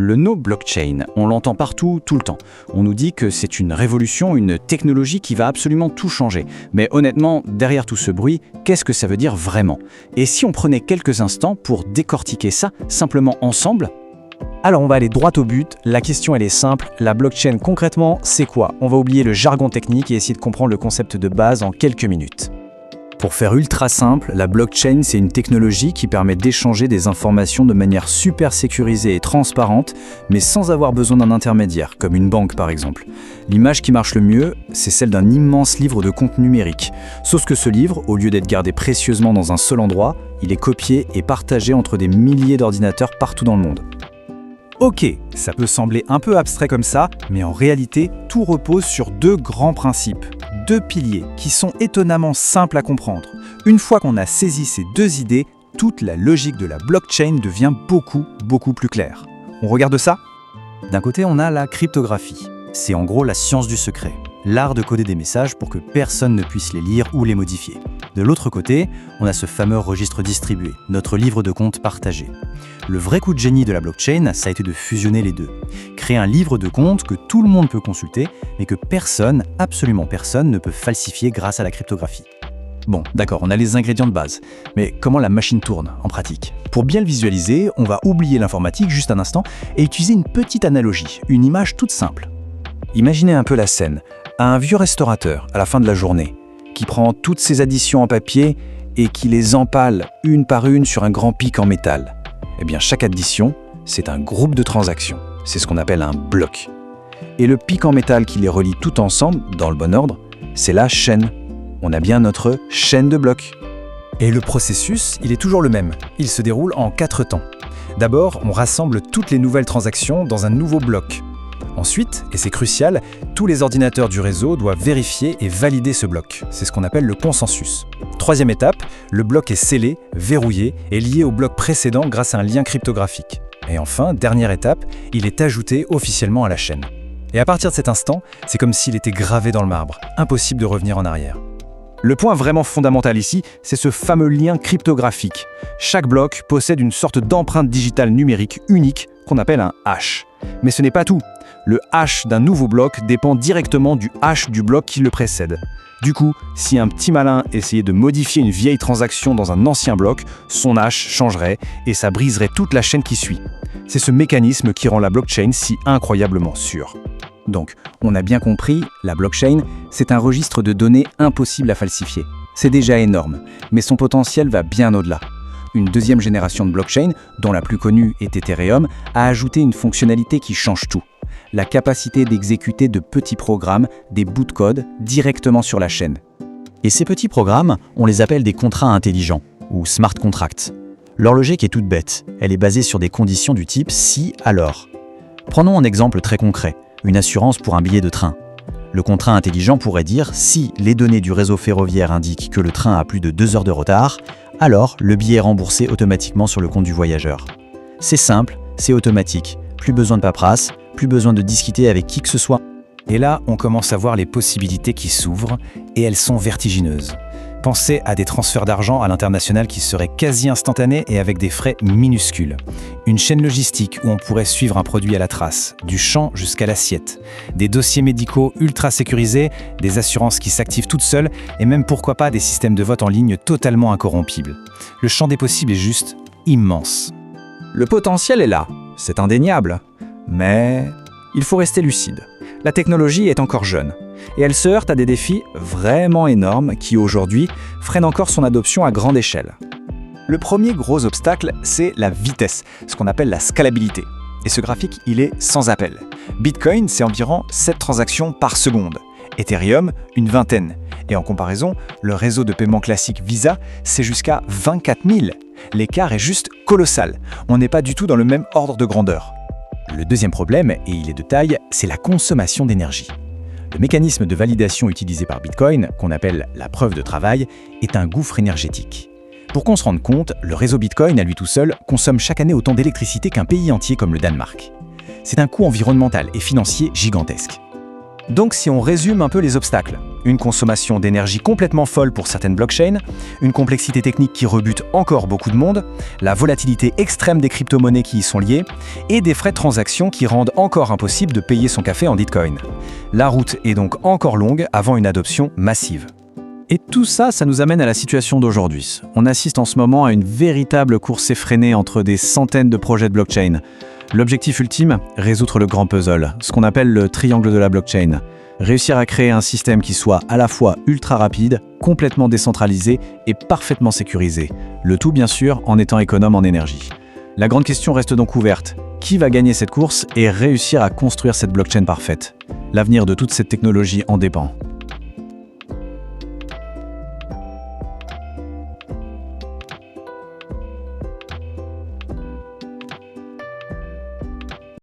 Le no blockchain, on l'entend partout, tout le temps. On nous dit que c'est une révolution, une technologie qui va absolument tout changer. Mais honnêtement, derrière tout ce bruit, qu'est-ce que ça veut dire vraiment? Et si on prenait quelques instants pour décortiquer ça, simplement ensemble? Alors on va aller droit au but, la question elle est simple, la blockchain concrètement c'est quoi? On va oublier le jargon technique et essayer de comprendre le concept de base en quelques minutes. Pour faire ultra simple, la blockchain, c'est une technologie qui permet d'échanger des informations de manière super sécurisée et transparente, mais sans avoir besoin d'un intermédiaire, comme une banque par exemple. L'image qui marche le mieux, c'est celle d'un immense livre de compte numérique. Sauf que ce livre, au lieu d'être gardé précieusement dans un seul endroit, il est copié et partagé entre des milliers d'ordinateurs partout dans le monde. Ok, ça peut sembler un peu abstrait comme ça, mais en réalité, tout repose sur deux grands principes, deux piliers qui sont étonnamment simples à comprendre. Une fois qu'on a saisi ces deux idées, toute la logique de la blockchain devient beaucoup plus claire. On regarde ça? D'un côté, on a la cryptographie. C'est en gros la science du secret, l'art de coder des messages pour que personne ne puisse les lire ou les modifier. De l'autre côté, on a ce fameux registre distribué, notre livre de compte partagé. Le vrai coup de génie de la blockchain, ça a été de fusionner les deux. Créer un livre de compte que tout le monde peut consulter, mais que personne, absolument personne, ne peut falsifier grâce à la cryptographie. Bon, d'accord, on a les ingrédients de base, mais comment la machine tourne en pratique? Pour bien le visualiser, on va oublier l'informatique juste un instant et utiliser une petite analogie, une image toute simple. Imaginez un peu la scène, un vieux restaurateur à la fin de la journée, qui prend toutes ses additions en papier et qui les empale une par une sur un grand pic en métal. Eh bien, chaque addition, c'est un groupe de transactions. C'est ce qu'on appelle un bloc. Et le pic en métal qui les relie tout ensemble, dans le bon ordre, c'est la chaîne. On a bien notre chaîne de blocs. Et le processus, il est toujours le même. Il se déroule en 4 temps. D'abord, on rassemble toutes les nouvelles transactions dans un nouveau bloc. Ensuite, et c'est crucial, tous les ordinateurs du réseau doivent vérifier et valider ce bloc. C'est ce qu'on appelle le consensus. Troisième étape, le bloc est scellé, verrouillé et lié au bloc précédent grâce à un lien cryptographique. Et enfin, dernière étape, il est ajouté officiellement à la chaîne. Et à partir de cet instant, c'est comme s'il était gravé dans le marbre. Impossible de revenir en arrière. Le point vraiment fondamental ici, c'est ce fameux lien cryptographique. Chaque bloc possède une sorte d'empreinte digitale numérique unique qu'on appelle un hash. Mais ce n'est pas tout. Le hash d'un nouveau bloc dépend directement du hash du bloc qui le précède. Du coup, si un petit malin essayait de modifier une vieille transaction dans un ancien bloc, son hash changerait et ça briserait toute la chaîne qui suit. C'est ce mécanisme qui rend la blockchain si incroyablement sûre. Donc, on a bien compris, la blockchain, c'est un registre de données impossible à falsifier. C'est déjà énorme, mais son potentiel va bien au-delà. Une deuxième génération de blockchain, dont la plus connue est Ethereum, a ajouté une fonctionnalité qui change tout. La capacité d'exécuter de petits programmes, des bouts de code, directement sur la chaîne. Et ces petits programmes, on les appelle des contrats intelligents, ou smart contracts. Leur logique est toute bête, elle est basée sur des conditions du type si, alors. Prenons un exemple très concret, une assurance pour un billet de train. Le contrat intelligent pourrait dire si les données du réseau ferroviaire indiquent que le train a plus de 2 heures de retard, alors le billet est remboursé automatiquement sur le compte du voyageur. C'est simple, c'est automatique, plus besoin de paperasse, plus besoin de discuter avec qui que ce soit. Et là, on commence à voir les possibilités qui s'ouvrent, et elles sont vertigineuses. Pensez à des transferts d'argent à l'international qui seraient quasi instantanés et avec des frais minuscules. Une chaîne logistique où on pourrait suivre un produit à la trace, du champ jusqu'à l'assiette. Des dossiers médicaux ultra sécurisés, des assurances qui s'activent toutes seules, et même pourquoi pas des systèmes de vote en ligne totalement incorrompibles. Le champ des possibles est juste immense. Le potentiel est là, c'est indéniable. Mais il faut rester lucide. La technologie est encore jeune et elle se heurte à des défis vraiment énormes qui aujourd'hui freinent encore son adoption à grande échelle. Le premier gros obstacle, c'est la vitesse, ce qu'on appelle la scalabilité. Et ce graphique, il est sans appel. Bitcoin, c'est environ 7 transactions par seconde. Ethereum, une vingtaine. Et en comparaison, le réseau de paiement classique Visa, c'est jusqu'à 24 000. L'écart est juste colossal. On n'est pas du tout dans le même ordre de grandeur. Le deuxième problème, et il est de taille, c'est la consommation d'énergie. Le mécanisme de validation utilisé par Bitcoin, qu'on appelle la preuve de travail, est un gouffre énergétique. Pour qu'on se rende compte, le réseau Bitcoin, à lui tout seul, consomme chaque année autant d'électricité qu'un pays entier comme le Danemark. C'est un coût environnemental et financier gigantesque. Donc si on résume un peu les obstacles, une consommation d'énergie complètement folle pour certaines blockchains, une complexité technique qui rebute encore beaucoup de monde, la volatilité extrême des crypto-monnaies qui y sont liées, et des frais de transaction qui rendent encore impossible de payer son café en Bitcoin. La route est donc encore longue avant une adoption massive. Et tout ça, ça nous amène à la situation d'aujourd'hui. On assiste en ce moment à une véritable course effrénée entre des centaines de projets de blockchain. L'objectif ultime, résoudre le grand puzzle, ce qu'on appelle le triangle de la blockchain. Réussir à créer un système qui soit à la fois ultra rapide, complètement décentralisé et parfaitement sécurisé. Le tout, bien sûr, en étant économe en énergie. La grande question reste donc ouverte. Qui va gagner cette course et réussir à construire cette blockchain parfaite? L'avenir de toute cette technologie en dépend.